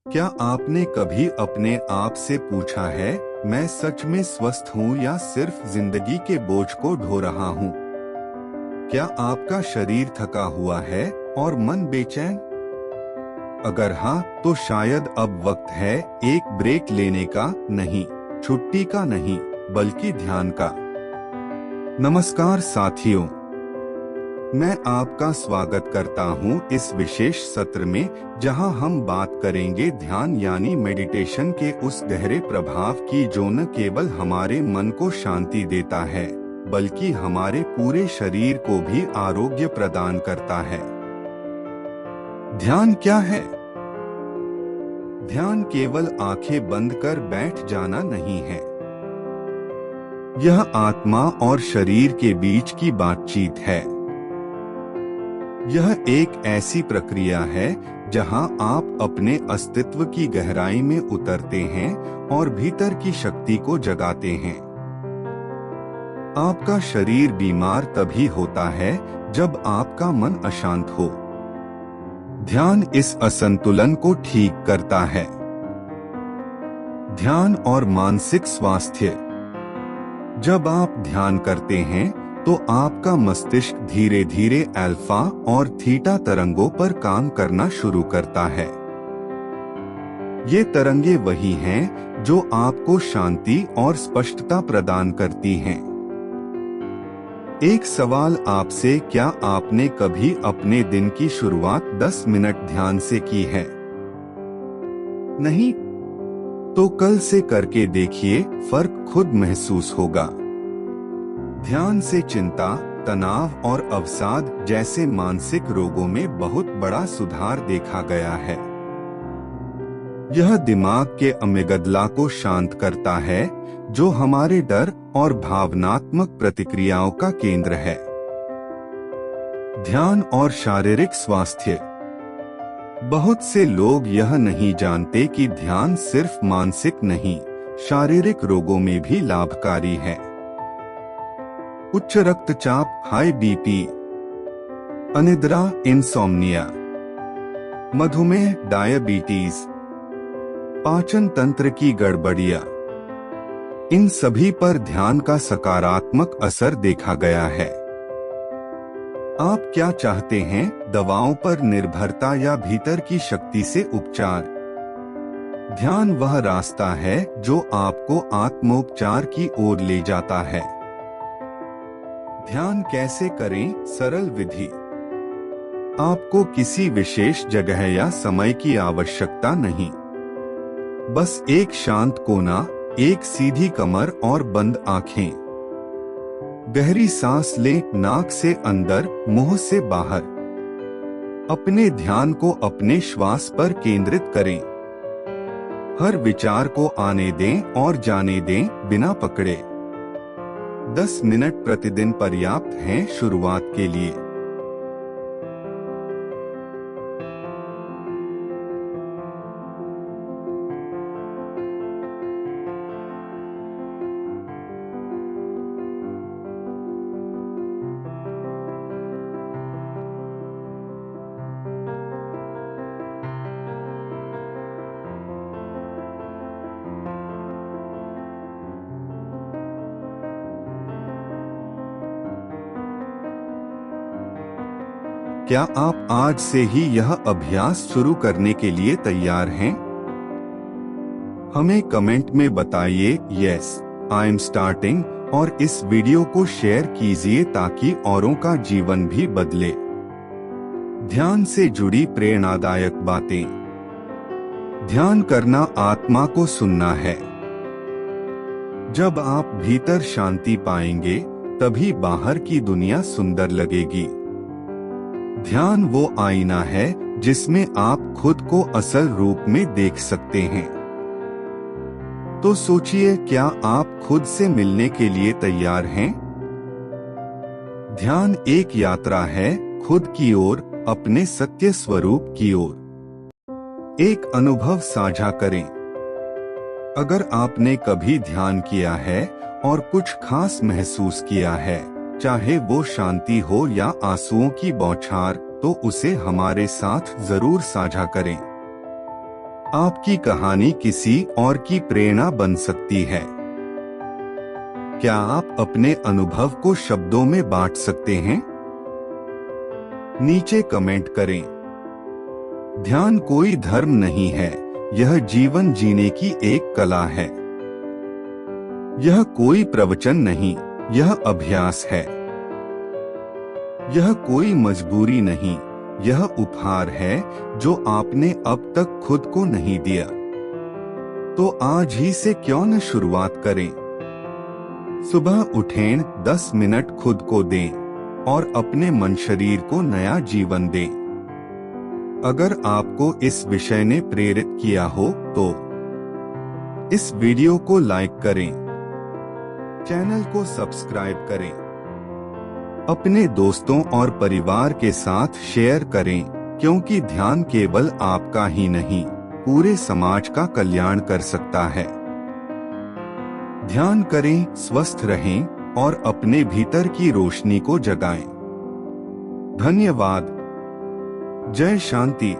क्या आपने कभी अपने आप से पूछा है, मैं सच में स्वस्थ हूँ या सिर्फ जिंदगी के बोझ को ढो रहा हूँ? क्या आपका शरीर थका हुआ है और मन बेचैन? अगर हाँ, तो शायद अब वक्त है एक ब्रेक लेने का, नहीं छुट्टी का नहीं, बल्कि ध्यान का। नमस्कार साथियों, मैं आपका स्वागत करता हूं इस विशेष सत्र में, जहां हम बात करेंगे ध्यान यानी मेडिटेशन के उस गहरे प्रभाव की जो न केवल हमारे मन को शांति देता है, बल्कि हमारे पूरे शरीर को भी आरोग्य प्रदान करता है। ध्यान क्या है? ध्यान केवल आंखें बंद कर बैठ जाना नहीं है। यह आत्मा और शरीर के बीच की बातचीत है। यह एक ऐसी प्रक्रिया है जहां आप अपने अस्तित्व की गहराई में उतरते हैं और भीतर की शक्ति को जगाते हैं। आपका शरीर बीमार तभी होता है जब आपका मन अशांत हो। ध्यान इस असंतुलन को ठीक करता है। ध्यान और मानसिक स्वास्थ्य। जब आप ध्यान करते हैं तो आपका मस्तिष्क धीरे धीरे अल्फा और थीटा तरंगों पर काम करना शुरू करता है। ये तरंगे वही हैं जो आपको शांति और स्पष्टता प्रदान करती हैं। एक सवाल आपसे, क्या आपने कभी अपने दिन की शुरुआत 10 मिनट ध्यान से की है? नहीं? तो कल से करके देखिए, फर्क खुद महसूस होगा। ध्यान से चिंता, तनाव और अवसाद जैसे मानसिक रोगों में बहुत बड़ा सुधार देखा गया है। यह दिमाग के अमिगदला को शांत करता है, जो हमारे डर और भावनात्मक प्रतिक्रियाओं का केंद्र है। ध्यान और शारीरिक स्वास्थ्य। बहुत से लोग यह नहीं जानते कि ध्यान सिर्फ मानसिक नहीं, शारीरिक रोगों में भी लाभकारी है। उच्च रक्तचाप, हाई बीपी, अनिद्रा, इंसोम्निया, मधुमेह, डायबिटीज, पाचन तंत्र की गड़बड़ियां, इन सभी पर ध्यान का सकारात्मक असर देखा गया है। आप क्या चाहते हैं, दवाओं पर निर्भरता या भीतर की शक्ति से उपचार? ध्यान वह रास्ता है जो आपको आत्मोपचार की ओर ले जाता है। ध्यान कैसे करें? सरल विधि। आपको किसी विशेष जगह या समय की आवश्यकता नहीं। बस एक शांत कोना, एक सीधी कमर और बंद आंखें। गहरी सांस लें, नाक से अंदर, मुंह से बाहर। अपने ध्यान को अपने श्वास पर केंद्रित करें। हर विचार को आने दें और जाने दें, बिना पकड़े। 10 मिनट प्रतिदिन पर्याप्त हैं शुरुआत के लिए। क्या आप आज से ही यह अभ्यास शुरू करने के लिए तैयार हैं? हमें कमेंट में बताइए, यस, आई एम स्टार्टिंग, और इस वीडियो को शेयर कीजिए ताकि औरों का जीवन भी बदले। ध्यान से जुड़ी प्रेरणादायक बातें। ध्यान करना आत्मा को सुनना है। जब आप भीतर शांति पाएंगे, तभी बाहर की दुनिया सुंदर लगेगी। ध्यान वो आईना है जिसमें आप खुद को असल रूप में देख सकते हैं। तो सोचिए, क्या आप खुद से मिलने के लिए तैयार हैं? ध्यान एक यात्रा है, खुद की ओर, अपने सत्य स्वरूप की ओर। एक अनुभव साझा करें। अगर आपने कभी ध्यान किया है और कुछ खास महसूस किया है, चाहे वो शांति हो या आंसुओं की बौछार, तो उसे हमारे साथ जरूर साझा करें। आपकी कहानी किसी और की प्रेरणा बन सकती है। क्या आप अपने अनुभव को शब्दों में बांट सकते हैं? नीचे कमेंट करें। ध्यान कोई धर्म नहीं है, यह जीवन जीने की एक कला है। यह कोई प्रवचन नहीं, यह अभ्यास है। यह कोई मजबूरी नहीं, यह उपहार है जो आपने अब तक खुद को नहीं दिया। तो आज ही से क्यों न शुरुआत करें। सुबह उठें, 10 मिनट खुद को दें और अपने मन शरीर को नया जीवन दें। अगर आपको इस विषय ने प्रेरित किया हो तो इस वीडियो को लाइक करें, चैनल को सब्सक्राइब करें, अपने दोस्तों और परिवार के साथ शेयर करें, क्योंकि ध्यान केवल आपका ही नहीं, पूरे समाज का कल्याण कर सकता है। ध्यान करें, स्वस्थ रहें और अपने भीतर की रोशनी को जगाएं। धन्यवाद। जय शांति।